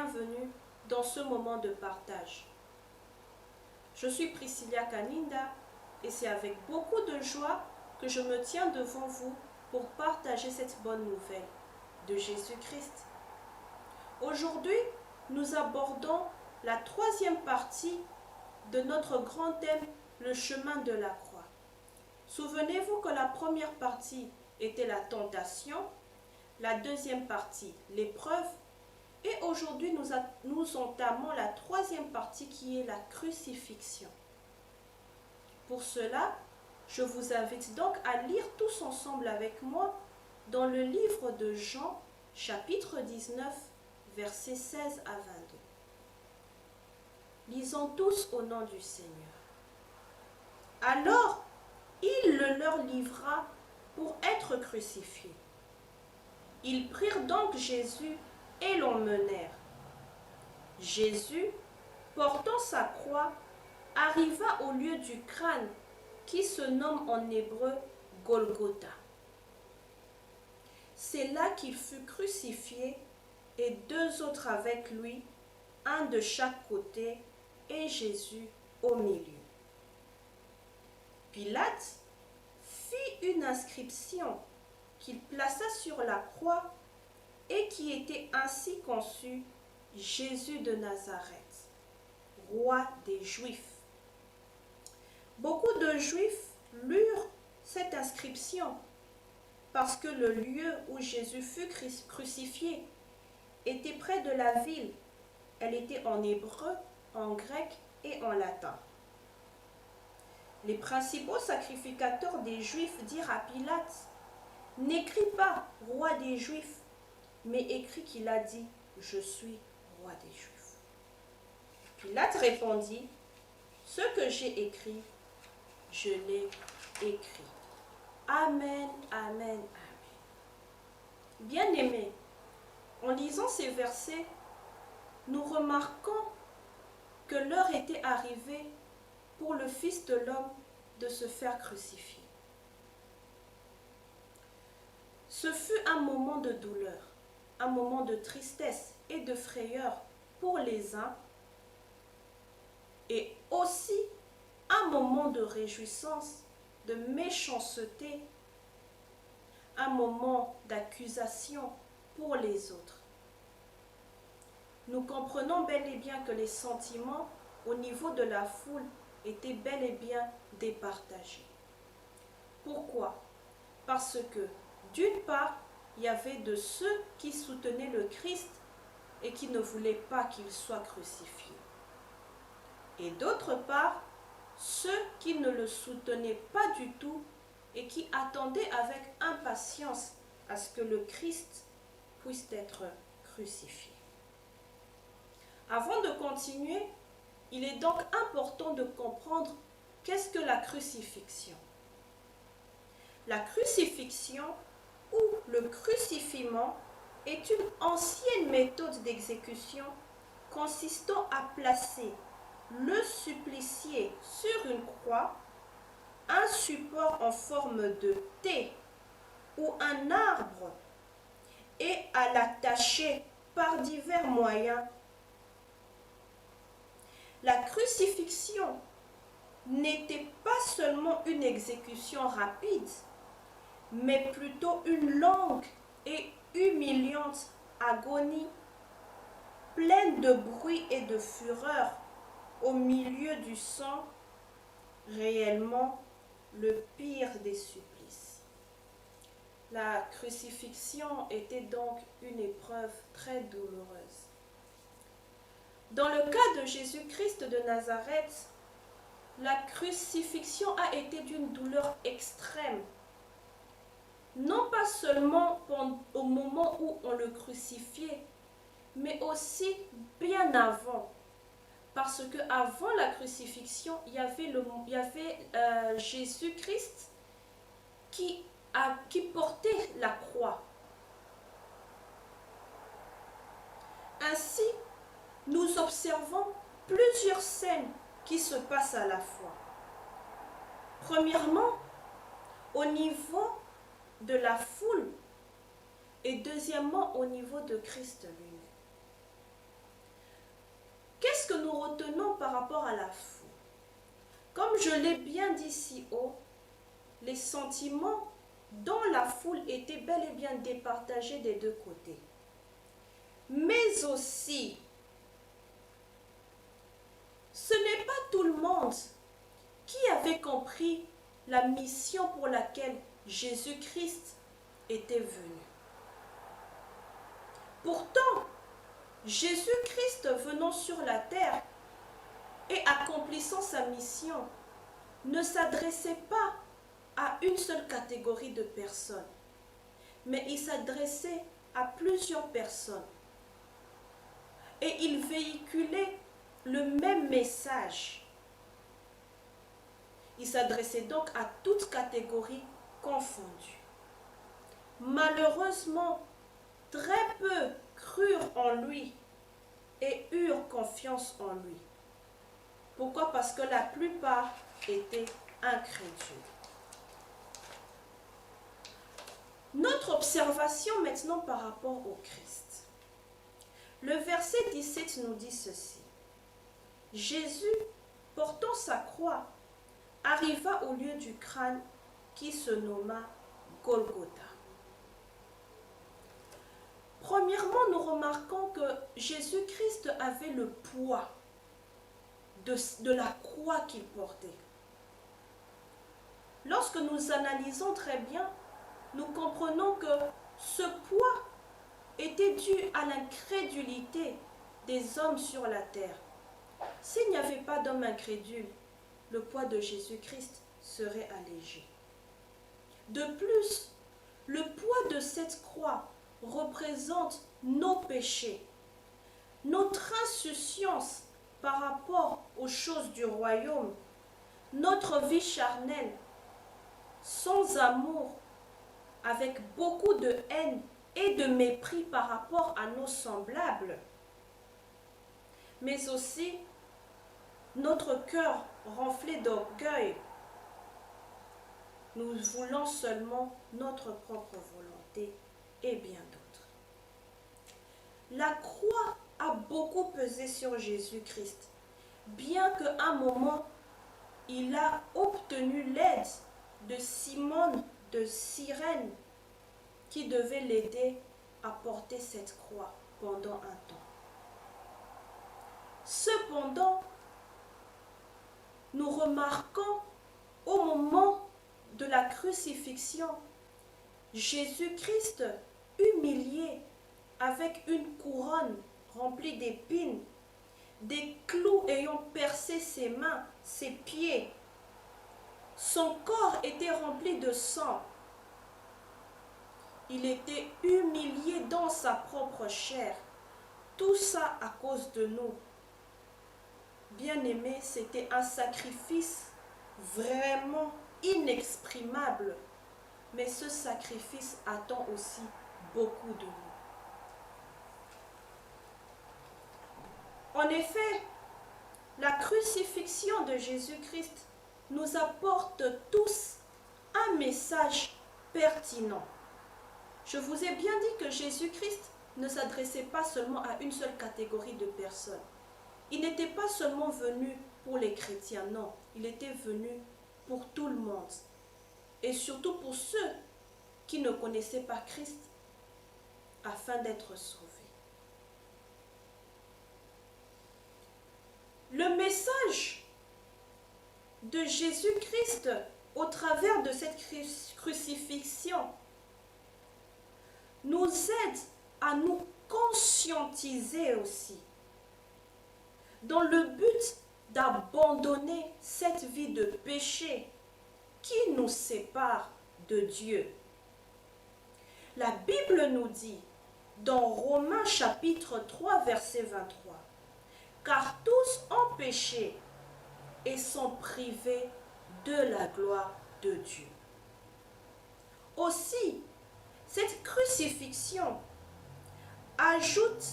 bienvenue dans ce moment de partage. Je suis Priscilla Kaninda et c'est avec beaucoup de joie que je me tiens devant vous pour partager cette bonne nouvelle de Jésus-Christ. Aujourd'hui, nous abordons la troisième partie de notre grand thème, le chemin de la croix. Souvenez-vous que la première partie était la tentation, la deuxième partie, l'épreuve, et aujourd'hui nous entamons la troisième partie qui est la crucifixion. Pour cela, je vous invite donc à lire tous ensemble avec moi dans le livre de Jean, chapitre 19, versets 16 à 22. Lisons tous au nom du Seigneur. Alors, il le leur livra pour être crucifié. Ils prirent donc Jésus et l'emmenèrent. Jésus, portant sa croix, arriva au lieu du crâne qui se nomme en hébreu Golgotha. C'est là qu'il fut crucifié et deux autres avec lui, un de chaque côté et Jésus au milieu. Pilate fit une inscription qu'il plaça sur la croix et qui était ainsi conçue: Jésus de Nazareth, roi des Juifs. Beaucoup de Juifs lurent cette inscription parce que le lieu où Jésus fut crucifié était près de la ville. Elle était en hébreu, en grec et en latin. Les principaux sacrificateurs des Juifs dirent à Pilate: « N'écris pas roi des Juifs, mais écris qu'il a dit: Je suis roi des Juifs. » Pilate répondit: « Ce que j'ai écrit, je l'ai écrit. » Amen, amen, amen. Bien-aimés, en lisant ces versets, nous remarquons que l'heure était arrivée pour le Fils de l'homme de se faire crucifier. Ce fut un moment de douleur, un moment de tristesse et de frayeur pour les uns, et aussi un moment de réjouissance, de méchanceté, un moment d'accusation pour les autres. Nous comprenons bel et bien que les sentiments au niveau de la foule étaient bel et bien départagés. Pourquoi? Parce que d'une part, il y avait de ceux qui soutenaient le Christ et qui ne voulaient pas qu'il soit crucifié. Et d'autre part, ceux qui ne le soutenaient pas du tout et qui attendaient avec impatience à ce que le Christ puisse être crucifié. Avant de continuer, il est donc important de comprendre qu'est-ce que la crucifixion. La crucifixion ou le crucifiement est une ancienne méthode d'exécution consistant à placer le supplicié sur une croix, un support en forme de T ou un arbre et à l'attacher par divers moyens. La crucifixion n'était pas seulement une exécution rapide, mais plutôt une longue et humiliante agonie, pleine de bruit et de fureur, au milieu du sang, réellement le pire des supplices. La crucifixion était donc une épreuve très douloureuse. Dans le cas de Jésus-Christ de Nazareth, la crucifixion a été d'une douleur extrême. Non pas seulement au moment où on le crucifiait, mais aussi bien avant. Parce qu'avant la crucifixion, il y avait Jésus-Christ qui portait la croix. Ainsi, nous observons plusieurs scènes qui se passent à la fois. Premièrement, au niveau de la foule et deuxièmement au niveau de Christ lui-même. rapport à la foule. Comme je l'ai bien dit si haut, les sentiments dans la foule étaient bel et bien départagés des deux côtés. Mais aussi, ce n'est pas tout le monde qui avait compris la mission pour laquelle Jésus-Christ était venu. Pourtant, Jésus-Christ venant sur la terre et accomplissant sa mission ne s'adressait pas à une seule catégorie de personnes, mais il s'adressait à plusieurs personnes. Et il véhiculait le même message. Il s'adressait donc à toutes catégories confondues. Malheureusement, très peu crurent en lui et eurent confiance en lui. Pourquoi? Parce que la plupart étaient incrédules. Notre observation maintenant par rapport au Christ. Le verset 17 nous dit ceci. Jésus, portant sa croix, arriva au lieu du crâne qui se nomma Golgotha. Premièrement, nous remarquons que Jésus-Christ avait le poids de la croix qu'il portait. Lorsque nous analysons très bien, nous comprenons que ce poids était dû à l'incrédulité des hommes sur la terre. S'il n'y avait pas d'hommes incrédules, le poids de Jésus-Christ serait allégé. De plus, le poids de cette croix représente nos péchés, notre insouciance par rapport aux choses du royaume, notre vie charnelle, sans amour, avec beaucoup de haine et de mépris par rapport à nos semblables, mais aussi notre cœur renflé d'orgueil, nous voulons seulement notre propre volonté et bien d'autres. La croix a beaucoup pesé sur Jésus-Christ, bien qu'à un moment, il a obtenu l'aide de Simone de Cyrène, qui devait l'aider à porter cette croix pendant un temps. Cependant, nous remarquons au moment de la crucifixion, Jésus-Christ humilié avec une couronne remplie d'épines, des clous ayant percé ses mains, ses pieds. Son corps était rempli de sang. Il était humilié dans sa propre chair. Tout ça à cause de nous. Bien-aimés, c'était un sacrifice vraiment inexprimable. Mais ce sacrifice attend aussi beaucoup de nous. En effet, la crucifixion de Jésus-Christ nous apporte tous un message pertinent. Je vous ai bien dit que Jésus-Christ ne s'adressait pas seulement à une seule catégorie de personnes. Il n'était pas seulement venu pour les chrétiens, non. Il était venu pour tout le monde. Et surtout pour ceux qui ne connaissaient pas Christ, afin d'être sauvés. Le message de Jésus-Christ au travers de cette crucifixion nous aide à nous conscientiser aussi dans le but d'abandonner cette vie de péché qui nous sépare de Dieu. La Bible nous dit dans Romains chapitre 3 verset 23, car tous ont péché et sont privés de la gloire de Dieu. Aussi, cette crucifixion ajoute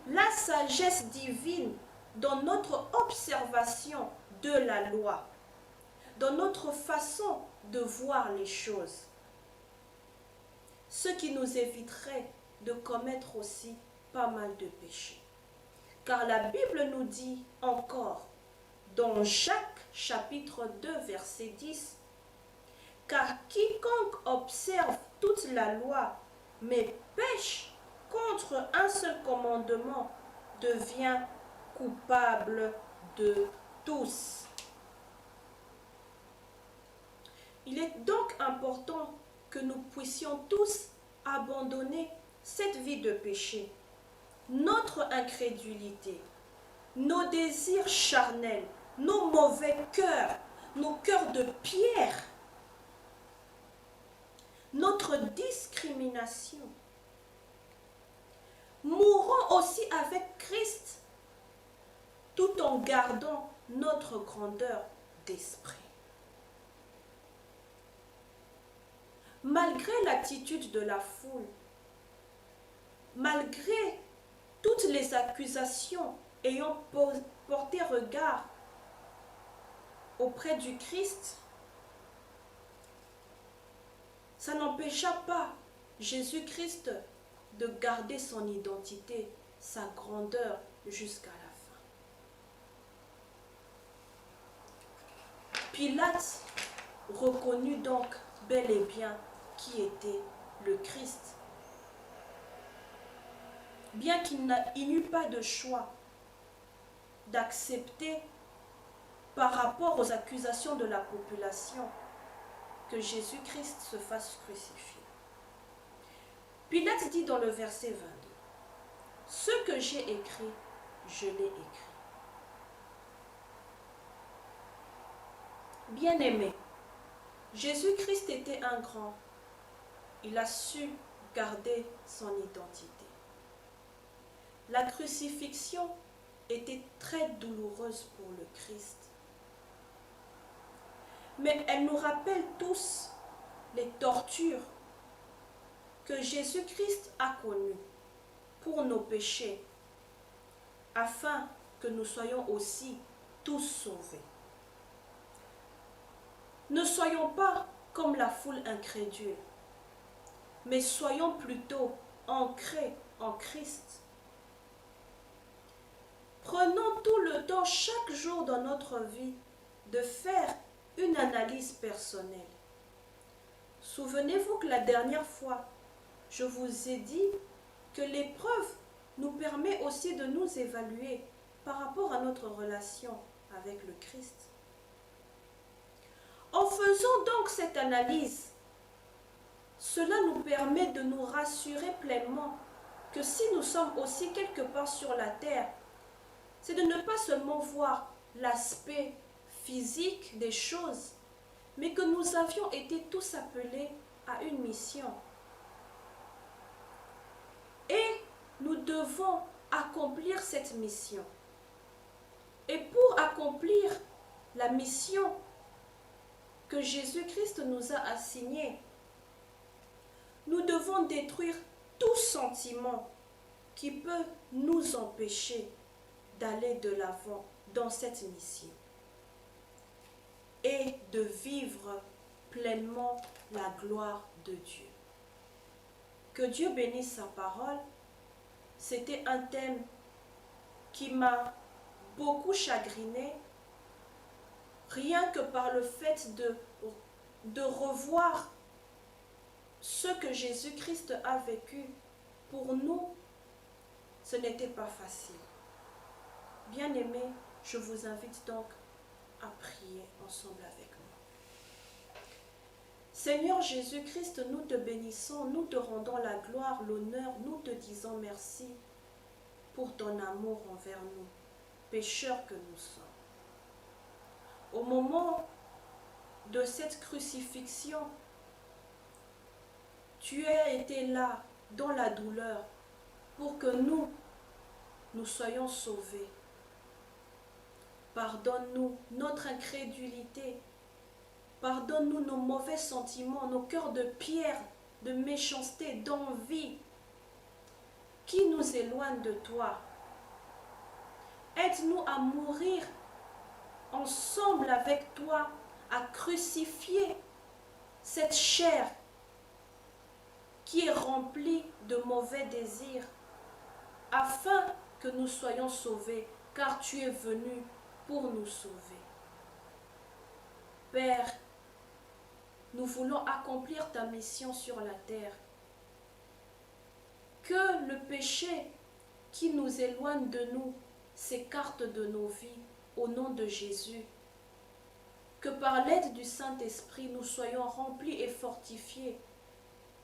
la sagesse divine dans notre observation de la loi, dans notre façon de voir les choses, ce qui nous éviterait de commettre aussi pas mal de péchés. Car la Bible nous dit encore dans Jacques chapitre 2 verset 10, car quiconque observe toute la loi, mais pêche contre un seul commandement, devient coupable de tous. Il est donc important que nous puissions tous abandonner cette vie de péché, notre incrédulité, nos désirs charnels, nos mauvais cœurs, nos cœurs de pierre, notre discrimination. Mourons aussi avec Christ, tout en gardant notre grandeur d'esprit. Malgré l'attitude de la foule, malgré toutes les accusations ayant porté regard auprès du Christ, ça n'empêcha pas Jésus-Christ de garder son identité, sa grandeur jusqu'à la fin. Pilate reconnut donc bel et bien qui était le Christ. Bien qu'il n'eût pas de choix d'accepter par rapport aux accusations de la population que Jésus-Christ se fasse crucifier. Pilate dit dans le verset 22, « Ce que j'ai écrit, je l'ai écrit. » Bien-aimé, Jésus-Christ était un grand. Il a su garder son identité. La crucifixion était très douloureuse pour le Christ. Mais elle nous rappelle tous les tortures que Jésus-Christ a connues pour nos péchés, afin que nous soyons aussi tous sauvés. Ne soyons pas comme la foule incrédule, mais soyons plutôt ancrés en Christ. Prenons tout le temps, chaque jour dans notre vie, de faire une analyse personnelle. Souvenez-vous que la dernière fois, je vous ai dit que l'épreuve nous permet aussi de nous évaluer par rapport à notre relation avec le Christ. En faisant donc cette analyse, cela nous permet de nous rassurer pleinement que si nous sommes aussi quelque part sur la terre, c'est de ne pas seulement voir l'aspect physique des choses, mais que nous avions été tous appelés à une mission. Et nous devons accomplir cette mission. Et pour accomplir la mission que Jésus-Christ nous a assignée, nous devons détruire tout sentiment qui peut nous empêcher d'aller de l'avant dans cette mission et de vivre pleinement la gloire de Dieu. Que Dieu bénisse sa parole. C'était un thème qui m'a beaucoup chagrinée, rien que par le fait de revoir ce que Jésus-Christ a vécu. Pour nous, ce n'était pas facile. Bien-aimés, je vous invite donc à prier ensemble avec moi. Seigneur Jésus-Christ, nous te bénissons, nous te rendons la gloire, l'honneur, nous te disons merci pour ton amour envers nous, pécheurs que nous sommes. Au moment de cette crucifixion, tu as été là dans la douleur pour que nous soyons sauvés. Pardonne-nous notre incrédulité. Pardonne-nous nos mauvais sentiments, nos cœurs de pierre, de méchanceté, d'envie qui nous éloignent de toi. Aide-nous à mourir ensemble avec toi, à crucifier cette chair qui est remplie de mauvais désirs, afin que nous soyons sauvés, car tu es venu pour nous sauver. Père, nous voulons accomplir ta mission sur la terre. Que le péché qui nous éloigne de nous s'écarte de nos vies au nom de Jésus. Que par l'aide du Saint-Esprit, nous soyons remplis et fortifiés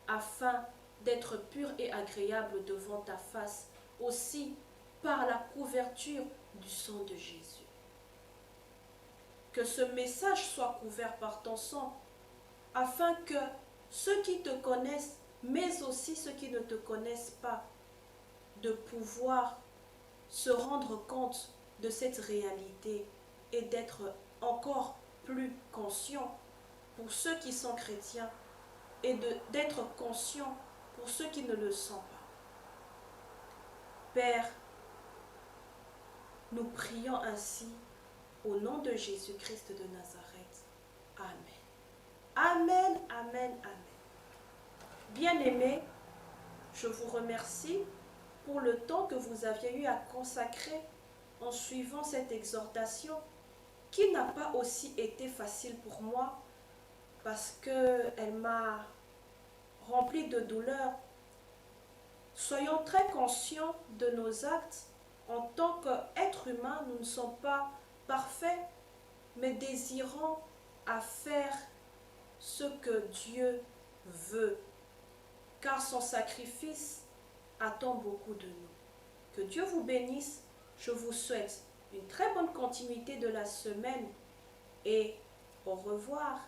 afin d'être purs et agréables devant ta face, aussi par la couverture du sang de Jésus. Que ce message soit couvert par ton sang, afin que ceux qui te connaissent, mais aussi ceux qui ne te connaissent pas, de pouvoir se rendre compte de cette réalité et d'être encore plus conscients pour ceux qui sont chrétiens et d'être conscients pour ceux qui ne le sont pas. Père, nous prions ainsi au nom de Jésus-Christ de Nazareth. Amen. Amen, amen, amen. Bien-aimés, je vous remercie pour le temps que vous aviez eu à consacrer en suivant cette exhortation qui n'a pas aussi été facile pour moi parce qu'elle m'a rempli de douleur. Soyons très conscients de nos actes. En tant qu'êtres humains, nous ne sommes pas parfaits, mais désirons à faire ce que Dieu veut, car son sacrifice attend beaucoup de nous. Que Dieu vous bénisse. Je vous souhaite une très bonne continuité de la semaine et au revoir.